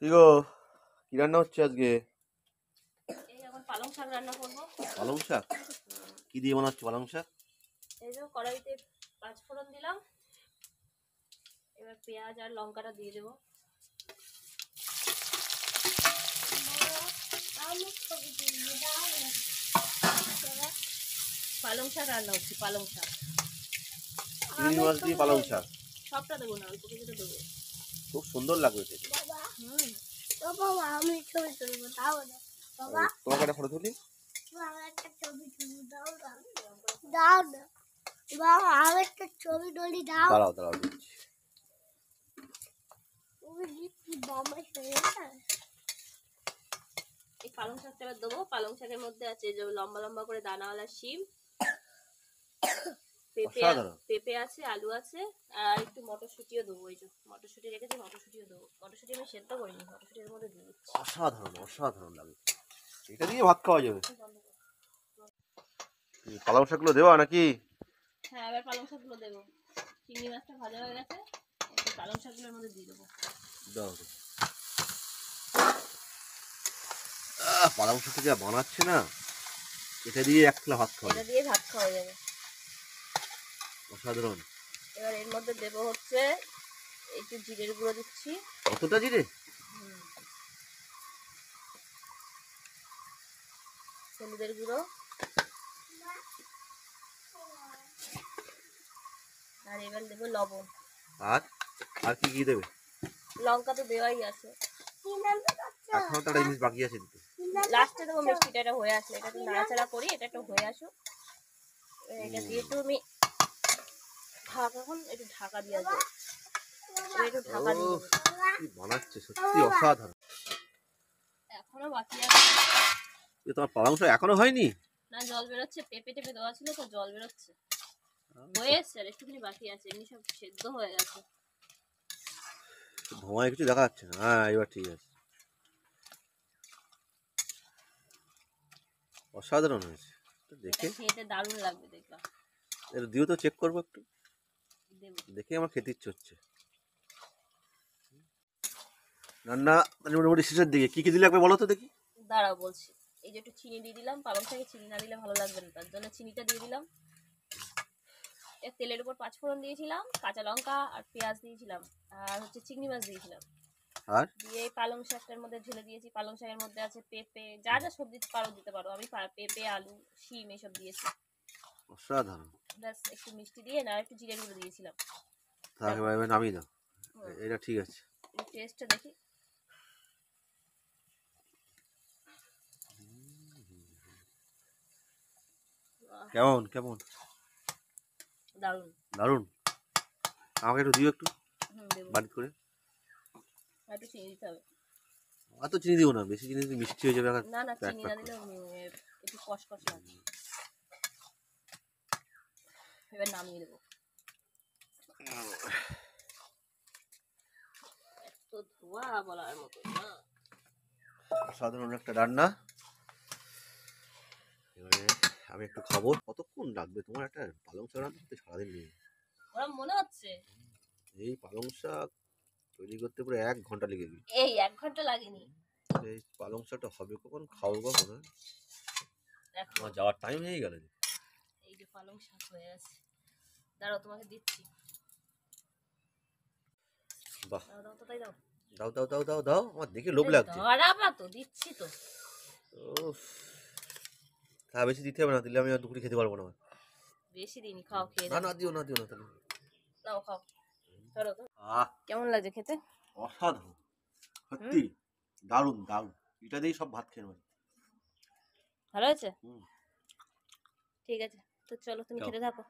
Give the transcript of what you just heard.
কি গো, কি রান্না হচ্ছে আজকে? এই এখন পালং শাক রান্না করবো। পালং শাক? কি দিয়ে বানাচ্ছ পালং শাক? এই যে কড়াইতে পাঁচফোড়ন দিলাম, এবার পেঁয়াজ আর লঙ্কাটা দিয়ে দেবো। পালং শাক রান্না হচ্ছে, পালং শাক। চিংড়ি মাছ দিয়ে পালং শাক? সবটা দেবো না, অল্প কিছুটা দেবো। খুব সুন্দর লাগবে খেতে। আমি ছবি তুলবো, দাও না বাবা। তোমাকে একটা ফটো তুলি। একটা ছবি তুলবো, দাও না দাও না বাবা, আর একটা ছবি তুলি দাও। দাঁড়াও দাঁড়াও দিচ্ছি। এই পালং শাকটা এবার দেবো। পালং শাকের মধ্যে আছে যে লম্বা লম্বা করে দানাওয়ালা শিম, পেঁপে আছে, আলু আছে, আর একটু মটরশুঁটিও দেবো। এই যে মটরশুঁটি রেখেছি, মটরশুঁটিও দেবো। মটরশুঁটি আমি সেদ্ধ করিনি, মটরশুঁটির মধ্যে দিয়ে দিচ্ছি। অসাধারণ অসাধারণ লাগে, এটা দিয়ে ভাত খাওয়া যাবে। পালং শাকগুলো দেওয়া নাকি? হ্যাঁ, এবার পালং শাকগুলো দেবো। চিংড়ি মাছটা ভাজা হয়ে গেছে, একটু পালং শাকগুলোর মধ্যে দিয়ে দেবো। দাও। পালং শাক যা বানাচ্ছে না, এটা দিয়ে এক থালা ভাত খাওয়া, এটা দিয়ে ভাত খাওয়া যাবে, অসাধারণ। এবার এর মধ্যে দেবো হচ্ছে একটু জিরের গুঁড়ো দিচ্ছি। কতটা জিরে? হলুদের গুঁড়ো, আর এবার দেবো লবণ। আর আর কি কি দেবে? লঙ্কা তো দেওয়াই আছে, এখনো তো একটা জিনিস বাকি আছে দিতে। লাস্টে দেবো মিষ্টিটা। এটা হয়ে আসলে, এটা একটু নাড়াচাড়া করি, এটা একটু হয়ে আসুক। এটা দিয়ে একটু আমি এখন একটু ঢাকা দিয়ে আসবো। একটু ঢাকা দিয়ে দেবো। কি বানাচ্ছে, সত্যি অসাধারণ। এখনো বাকি আছে। তোমার পালং শাক এখনো হয়নি? না, জল বেরোচ্ছে, পেঁপে টেপে দেওয়া ছিল তো জল বেরোচ্ছে। হয়ে এসছে, আর একটুখানি বাকি আছে, এমনি সব সেদ্ধ হয়ে গেছে। ধোঁয়ায় কিছু দেখা যাচ্ছে না। হ্যাঁ, এবার ঠিক আছে। অসাধারণ হয়েছে, দেখে খেতে দারুণ লাগবে, দেখলাম। এটা দিও তো, চেক করবো একটু, দেবো। দেখে আমার খেতে ইচ্ছে হচ্ছে। রান্না মোটামুটি শেষের দিকে। কি কি দিলে একবার বলো তো দেখি। দাঁড়াও বলছি। এই যে একটু চিনি দিয়ে দিলাম, পালং শাকে চিনি না দিলে ভালো লাগবে না, তার জন্য চিনিটা দিয়ে দিলাম। তেলের উপর পাঁচফোড়ন দিয়েছিলাম, কাঁচা লঙ্কা আর পেঁয়াজ দিয়েছিলাম, আর হচ্ছে চিংড়ি মাছ দিয়েছিলাম। আর দিয়ে পালং শাকটার মধ্যে ঢেলে দিয়েছি। পালং শাকের মধ্যে আছে পেঁপে, যা যা সবজি পারো দিতে পারো। আমি পেঁপে, আলু, শিম এসব দিয়েছি। অসাধারণ। ব্যাস, একটু মিষ্টি দিয়ে না, একটু জিরের গুঁড়ো দিয়েছিলাম। তাকে এবার নামিয়ে দাও। এটা ঠিক আছে। টেস্টটা দেখি। কেমন কেমন? দারুণ দারুণ। আমাকে একটু দিও, একটু দেবো। বাড়ি করে। একটু চিনি দিতে হবে। অত চিনি দিও না, বেশি চিনি দিলে মিষ্টি হয়ে যাবে। না না, চিনি না দিলে একটু কষকষ লাগে। এবার নামিয়ে দেবো। এত ধোয়া বলার মতো না। সাধারণ একটা রান্না। এবারে আমি একটু খাবো। কতক্ষণ লাগবে তোমার একটা পালং শাক রান্না করতে? সারাদিন নেই। ওরা মনে হচ্ছে এই পালং শাক তৈরি করতে পুরো 1 ঘন্টা লেগে গেছে। এই 1 ঘন্টা লাগেনি। এই পালং শাকটা হবে কখন, খাবো কখন? আমার যাওয়ার টাইম হয়ে গেল। এই যে পালং শাক হয়ে আছে, দাঁড়াও তোমাকে দিচ্ছি। বাহ, দাও তো, তাই দাও। দাও দাও দাও দাও দাও, আমার দেখে লোভ লাগছে। দাঁড়াবা তো, দিচ্ছি তো। হ্যাঁ, বেশি দিতে হবে না, দিলে আমি আর দুপুরে খেতে পারবো না। বেশি দিনই, খাও, খেয়ে না না, দিও না দিও না তাহলে। নাও, খাও। ধরো তো। আহ, কেমন লাগছে খেতে? অসাধারণ, সত্যি দারুণ দারুণ। এটা দিয়েই সব ভাত খেয়ে নেবে। ভালো হয়েছে? ঠিক আছে, তো চলো তুমি খেতে থাকো।